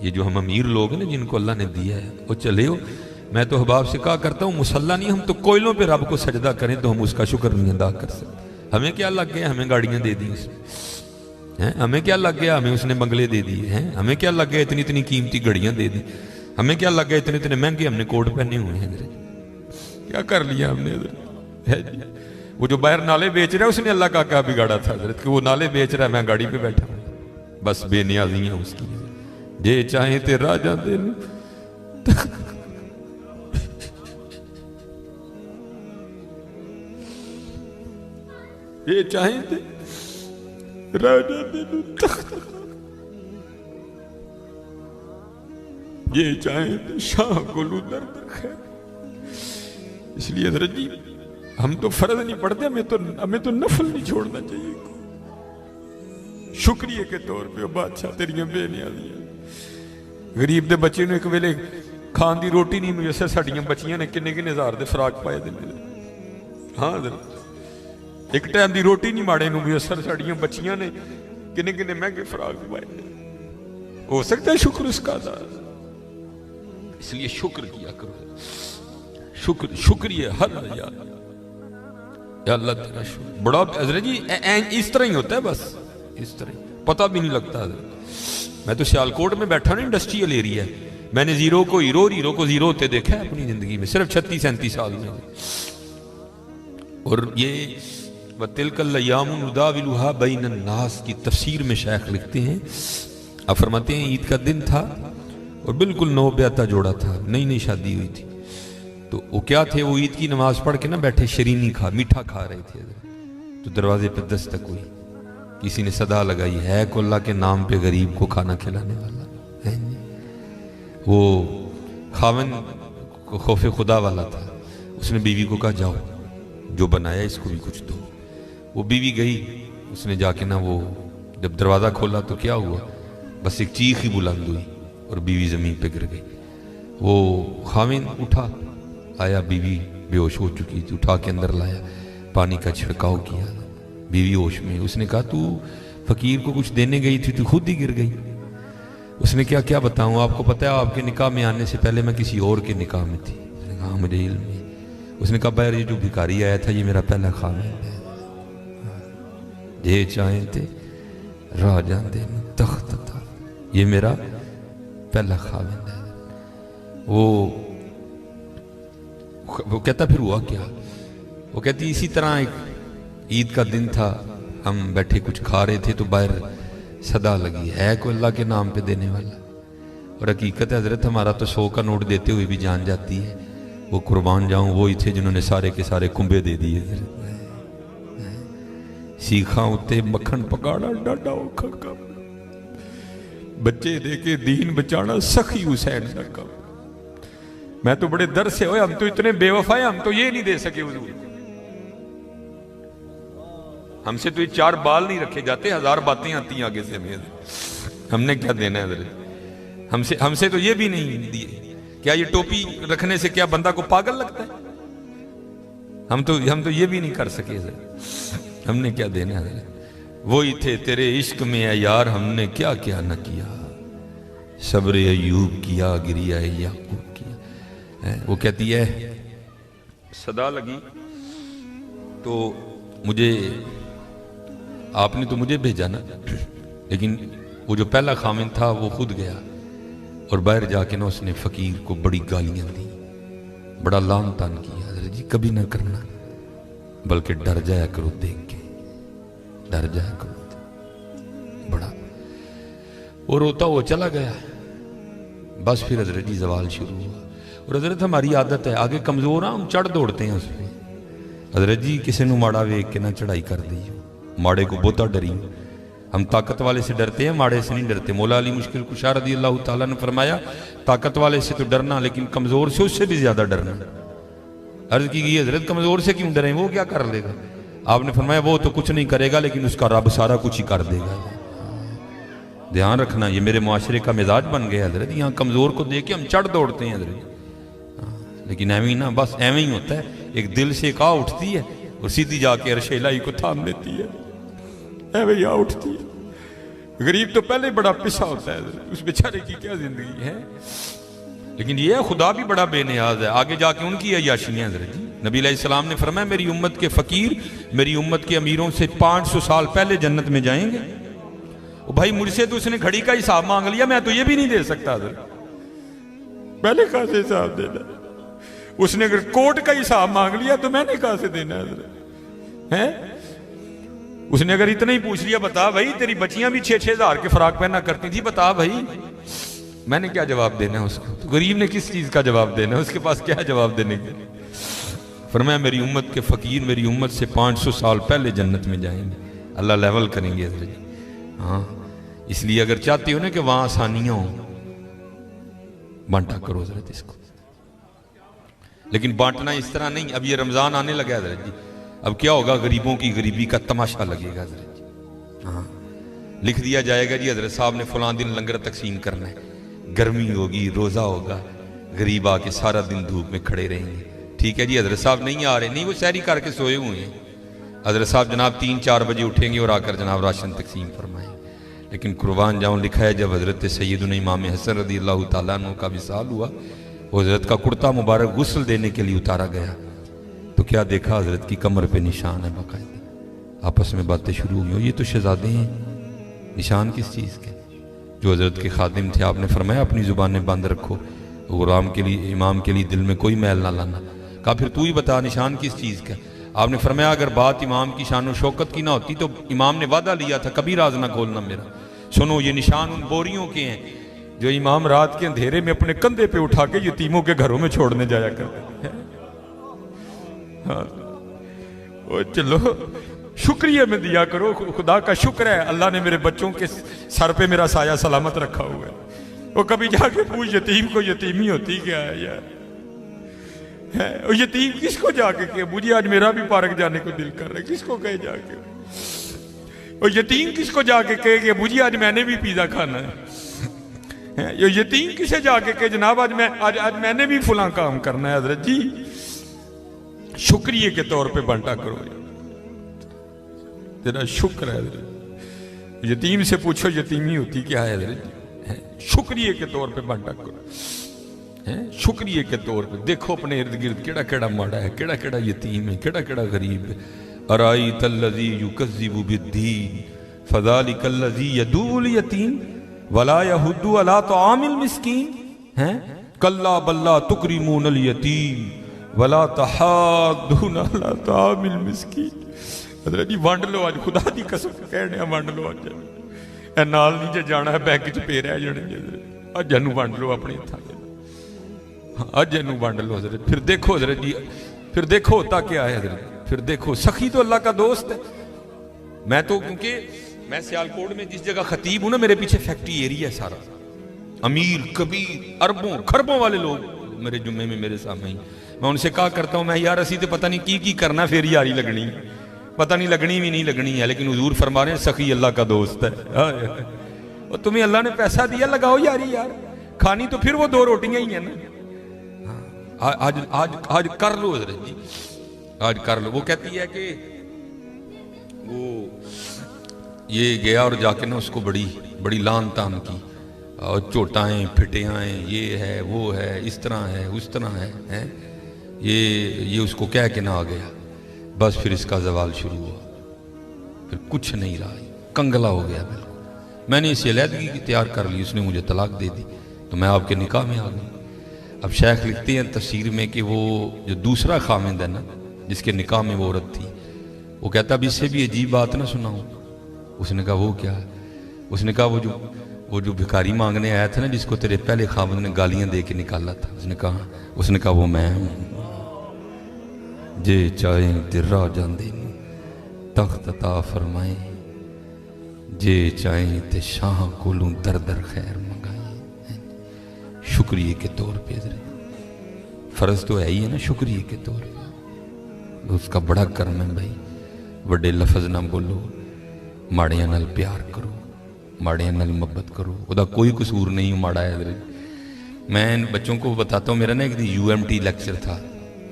یہ جو ہم امیر لوگ ہیں نا جن کو اللہ نے دیا ہے وہ چلے ہو، میں تو احباب سے کہا کرتا ہوں مسلح نہیں، ہم تو کوئلوں پہ رب کو سجدہ کریں تو ہم اس کا شکر نہیں ادا کر سکتے۔ ہمیں کیا لگ گیا، ہمیں گاڑیاں دے دی اس نے، ہمیں کیا لگ گیا، ہمیں اس نے بنگلے دے دیے ہیں، ہمیں کیا لگ گیا اتنی اتنی قیمتی گھڑیاں دے دی، ہمیں کیا لگ گیا اتنے اتنے مہنگے ہم نے کوٹ پہنے ہوئے ہیں، کیا کر لیا ہم نے حضرت؟ وہ جو باہر نالے بیچ رہا ہے اس نے اللہ کا کیا بگاڑا تھا حضرت کہ وہ نالے بیچ رہا ہے، میں گاڑی پہ بیٹھا ہوں، بس بے نیازیاں اس کی، جے چاہیں تے راجہ دے یہ چاہیں تے راجہ دے تخت، یہ چاہیں تے شاہ گلو درد خیر۔ اس لیے حضرت جی ہم تو فرض نہیں پڑھتے، ہمیں تو نفل نہیں چھوڑنا چاہیے۔ شکریہ کے طور پہ بادشاہ تیریاں بے نیازیاں، غریب دے بچے نے ایک ویلے کھان دی روٹی نہیں میسر، ساڑیاں بچیاں نے کنے کنے ہزار دے فراق پائے دے میرے، ہاں حضرت ایک ٹائم دی روٹی نہیں ماڑے نو میسر، ساڑیاں بچیاں نے کنے کنے مہنگے فراق پائے دے۔ ہو سکتا ہے شکر اس کا تھا، اس لیے شکر کیا کرو، شکریہ ہر یاد یا اللہ تیرا شکر بڑا حضرت جی اس طرح ہی ہوتا ہے، بس اس طرح پتہ بھی نہیں لگتا حضرت۔ میں تو سیالکوٹ میں بیٹھا نا، انڈسٹریل ایریا ہے، میں نے زیرو کو ہیرو اور ہیرو کو زیرو ہوتے دیکھا ہے اپنی زندگی میں، صرف 36-37 سال میں۔ اور یہ وَتِلْكَ الْأَيَّامُ نُدَاوِلُهَا بَيْنَ النَّاسِ کی تفسیر میں شیخ لکھتے ہیں، آپ فرماتے ہیں عید کا دن تھا اور بالکل نو بیاتہ جوڑا تھا، نئی نئی شادی ہوئی تھی، تو وہ کیا تھے، وہ عید کی نماز پڑھ کے نا بیٹھے شرینی میٹھا کھا رہے تھے، تو دروازے پہ دستک ہوئی، کسی نے صدا لگائی، ہے کو اللہ کے نام پہ غریب کو کھانا کھلانے والا ہے۔ وہ خاوند کو خوف خدا والا تھا، اس نے بیوی کو کہا جاؤ جو بنایا اس کو بھی کچھ دو۔ وہ بیوی گئی، اس نے جا کے نا وہ جب دروازہ کھولا تو کیا ہوا، بس ایک چیخ ہی بلند ہوئی اور بیوی زمین پہ گر گئی۔ وہ خاوند اٹھا، آیا، بیوی بے ہوش ہو چکی تھی، اٹھا کے اندر لایا، پانی کا چھڑکاؤ کیا، بیوی ہوش میں۔ اس نے کہا تو فقیر کو کچھ دینے گئی تھی تو خود ہی گر گئی۔ اس نے کیا بتاؤں، آپ کو پتہ ہے آپ کے نکاح میں آنے سے پہلے میں کسی اور کے نکاح میں تھی۔ اس نے کہا مجھے علم ہے۔ اس نے کہا بہر یہ جو بھکاری آیا تھا یہ میرا پہلا خاوند ہے، یہ چاہیں تھے راجہ دے تخت تھا، یہ میرا پہلا خاوند ہے۔ وہ کہتا پھر ہوا کیا، وہ کہتی اسی طرح ایک عید کا دن تھا، ہم بیٹھے کچھ کھا رہے تھے تو باہر صدا لگی، ہے کوئی اللہ کے نام پہ دینے والا؟ اور حقیقت ہے حضرت ہمارا تو 100 کا نوٹ دیتے ہوئے بھی جان جاتی ہے، وہ قربان جاؤں وہی تھے جنہوں نے سارے کے سارے کنبے دے دیے، سیکھاں اتے مکھن پکاڑا ڈاڈا اوکھا کام، بچے دے کے دین بچانا سخی حسین کا کام۔ میں تو بڑے در سے ہوئے، ہم تو اتنے بے وفا ہیں، ہم تو یہ نہیں دے سکے حضور، ہم سے تو یہ 4 بال نہیں رکھے جاتے، 1000 باتیں آتی ہیں آگے سے ہم نے کیا دینا ہے حضرت، ہم سے تو یہ بھی نہیں دیے۔ کیا یہ ٹوپی رکھنے سے کیا بندہ کو پاگل لگتا ہے؟ ہم تو یہ بھی نہیں کر سکے حضرت، ہم نے کیا دینا ہے حضرت؟ وہی تھے تیرے عشق میں اے یار، ہم نے کیا کیا نہ کیا، صبر ایوب کیا، گریہ یعقوب کیا۔ وہ کہتی ہے صدا لگی تو مجھے، آپ نے تو مجھے بھیجا نا، لیکن وہ جو پہلا خامن تھا وہ خود گیا اور باہر جا کے نا اس نے فقیر کو بڑی گالیاں دی، بڑا لعن طعن کیا۔ حضرت جی کبھی نہ کرنا، بلکہ ڈر جایا کرو دیکھ کے، ڈر جایا کرو بڑا۔ وہ روتا وہ چلا گیا، بس پھر حضرت جی زوال شروع ہوا۔ اور حضرت ہماری عادت ہے آگے کمزور ہاں ہم چڑھ دوڑتے ہیں اس پہ، حضرت جی کسی نو ماڑا ویک کے نہ چڑھائی کر دی، ماڑے کو بہتا ڈری، ہم طاقت والے سے ڈرتے ہیں، ماڑے سے نہیں ڈرتے۔ مولا علی مشکل کشا رضی اللہ تعالیٰ نے فرمایا طاقت والے سے تو ڈرنا لیکن کمزور سے اس سے بھی زیادہ ڈرنا۔ عرض کی گئی حضرت کمزور سے کیوں ڈریں، وہ کیا کر لے گا؟ آپ نے فرمایا وہ تو کچھ نہیں کرے گا لیکن اس کا رب سارا کچھ ہی کر دے گا۔ دھیان رکھنا، یہ میرے معاشرے کا مزاج بن گیا حضرت، یہاں کمزور کو دیکھ کے ہم چڑھ دوڑتے ہیں حضرت، لیکن ایویں نہ، بس ایویں ہی ہوتا ہے، ایک دل سے ایک آ اٹھتی ہے اور سیدھی جا کے عرش الہی کو تھام لیتی ہے، ایویں آ اٹھتی ہے۔ غریب تو پہلے بڑا پسا ہوتا ہے، اس بیچارے کی کیا زندگی ہے. لیکن یہ خدا بھی بڑا بے نیاز ہے. آگے جا کے ان کی عیاشیاں حضرت جی. نبی علیہ السلام نے فرمایا میری امت کے فقیر میری امت کے امیروں سے 500 سال پہلے جنت میں جائیں گے. بھائی مجھ سے تو اس نے گھڑی کا حساب مانگ لیا، میں تو یہ بھی نہیں دے سکتا حضرت. پہلے کہاں سے حساب دینا؟ اس نے اگر کوٹ کا حساب مانگ لیا تو میں نے کہاں سے دینا حضرت ہے؟ اس نے اگر اتنا ہی پوچھ لیا بتا بھائی تیری بچیاں بھی 6-6 ہزار کے فراق پہنا کرتی تھی، بتا بھائی، میں نے کیا جواب دینا ہے اس کو؟ تو غریب نے کس چیز کا جواب دینا ہے؟ اس کے پاس کیا جواب دینے کے؟ فرمایا میری امت کے فقیر میری امت سے 500 سال پہلے جنت میں جائیں گے. اللہ لیول کریں گے حضرت جی. ہاں اس لیے اگر چاہتے ہو نا کہ وہاں آسانیاں ہوں، بانٹا کرو حضرت اس کو. لیکن بانٹنا اس طرح نہیں. اب یہ رمضان آنے لگا حضرت جی، اب کیا ہوگا؟ غریبوں کی غریبی کا تماشا لگے گا حضرت جی. ہاں لکھ دیا جائے گا جی حضرت صاحب نے فلاں دن لنگر تقسیم کرنا ہے، گرمی ہوگی، روزہ ہوگا، غریب آ کے سارا دن دھوپ میں کھڑے رہیں گے. ٹھیک ہے جی حضرت صاحب نہیں آ رہے، نہیں وہ سحری کر کے سوئے ہوئے ہیں. حضرت صاحب جناب 3-4 بجے اٹھیں گے اور آ کر جناب راشن تقسیم فرمائیں. لیکن قربان جاؤں لکھا ہے جب حضرت سیدنا امام حسن رضی اللہ تعالیٰ عنہ کا وصال ہوا، وہ حضرت کا کرتا مبارک غسل دینے کے لیے اتارا گیا تو کیا دیکھا؟ حضرت کی کمر پہ نشان ہے باقاعدہ. آپس میں باتیں شروع ہوئی، یہ تو شہزادے ہیں. نشان کس چیز کے؟ جو حضرت کے خادم تھے آپ نے فرمایا اپنی زبانیں بند رکھو، غلام کے لیے امام کے لیے دل میں کوئی میل نہ لانا. کہا پھر تو ہی بتا نشان کس چیز کا؟ آپ نے فرمایا اگر بات امام کی شان و شوکت کی نہ ہوتی تو امام نے وعدہ لیا تھا کبھی راز نہ کھولنا میرا. سنو یہ نشان ان بوریوں کے ہیں جو امام رات کے اندھیرے میں اپنے کندھے پہ اٹھا کے یتیموں کے گھروں میں چھوڑنے جایا کرتے ہیں. ہاں چلو شکریہ میں دیا کرو. خدا کا شکر ہے اللہ نے میرے بچوں کے سر پہ میرا سایہ سلامت رکھا ہوا ہے. وہ کبھی جا کے پوچھ یتیم کو یتیمی ہوتی کیا ہے یار؟ اور یتیم کس کو جا کے کہ مجھے آج میرا بھی پارک جانے کو دل کر رہا ہے، کس کو کہے جا کے؟ اور یتیم کس کو جا کے کہے کہ مجھے آج میں نے بھی پیزا کھانا ہے؟ یہ یتیم کسے جا کے کہ جناب آج میں نے بھی فلاں کام کرنا ہے؟ حضرت جی شکریہ کے طور پہ بانٹا کرو. تیرا شکر ہے حضرت. یتیم سے پوچھو یتیمی ہوتی کیا ہے حضرت جی؟ شکریہ کے طور پہ بانٹا کرو. شکریہ کے طور پہ دیکھو اپنے ارد گرد کیڑا کیڑا ماڑا ہے، کیڑا کیڑا یتیم ہے، کیڑا کیڑا غریب ہے. ارائیت الذی یکذب بالدین فذلک الذی یدعو الیتیم ولا یحض علی طعام المسکین کلا بل لا تکرمون الیتیم ولا تحاضون علی طعام المسکین. حضرت جی وانڈ لو آج، خدا دی قسم کہنے وانڈ لو آج. اے نال نہیں جے جانا ہے بینک چ پے رہ جانے اج جنوں وانڈ لو اپنے ہتھاں دے. اج جنوں وانڈ لو حضرت. پھر دیکھو حضرت جی، پھر دیکھو ہوتا کیا ہے حضرت. پھر دیکھو سخی تو اللہ کا دوست ہے. میں تو کیونکہ میں سیالکوٹ میں جس جگہ خطیب ہوں نا میرے پیچھے فیکٹری ایریا ہے سارا، امیر کبیر اربوں خربوں والے لوگ میرے جمعے میں میرے سامنے. میں ان سے کہا کرتا ہوں میں یار اسی تو پتہ نہیں کی کرنا پھر یاری لگنی، پتہ نہیں لگنی بھی نہیں لگنی ہے، لیکن حضور فرما رہے ہیں سخی اللہ کا دوست ہے. اور تمہیں اللہ نے پیسہ دیا لگاؤ یاری یار. کھانی تو پھر وہ 2 روٹیاں ہی ہیں نا. آج کر لو حضرت جی، آج کر لو. وہ کہتی ہے کہ وہ یہ گیا اور جا کے نا اس کو بڑی لان تان کی، اور چوٹائیں پھٹیائیں، یہ ہے وہ ہے اس طرح ہے اس طرح ہے. یہ اس کو کہہ کے نہ آ گیا. بس پھر اس کا زوال شروع ہوا، پھر کچھ نہیں رہا، کنگلا ہو گیا بالکل. میں نے اسے علیحدگی کی تیار کر لی، اس نے مجھے طلاق دے دی تو میں آپ کے نکاح میں آ گئی. اب شیخ لکھتے ہیں تفسیر میں کہ وہ جو دوسرا خامند ہے نا جس کے نکاح میں وہ عورت تھی، وہ کہتا اب اس سے بھی عجیب بات نہ سناؤں. اس نے کہا وہ کیا ہے؟ اس نے کہا وہ جو بھکاری مانگنے آیا تھا نا جس کو تیرے پہلے خامند نے گالیاں دے کے نکالا تھا، اس نے کہا وہ میں ہوں. جے چاہیں تے راہ جاندے تخت عطا فرمائیں، جے چاہیں تے شاہ کولوں در در خیر منگائیں. شکریہ کے طور پہ حضرت فرض تو ہے ہی ہے نا، شکریہ کے طور پہ اس کا بڑا کرم ہے بھائی. وڈے لفظ نہ بولو، ماڑیاں نال پیار کرو، ماڑیاں نال محبت کرو. وہ دا کوئی قصور نہیں ماڑا ہے حضرت. میں بچوں کو بتاتا ہوں، میرا نا ایک دن UMT لیکچر تھا،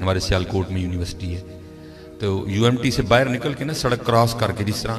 ہمارے سیالکوٹ میں یونیورسٹی ہے، تو UMT سے باہر نکل کے نا سڑک کراس کر کے جس طرح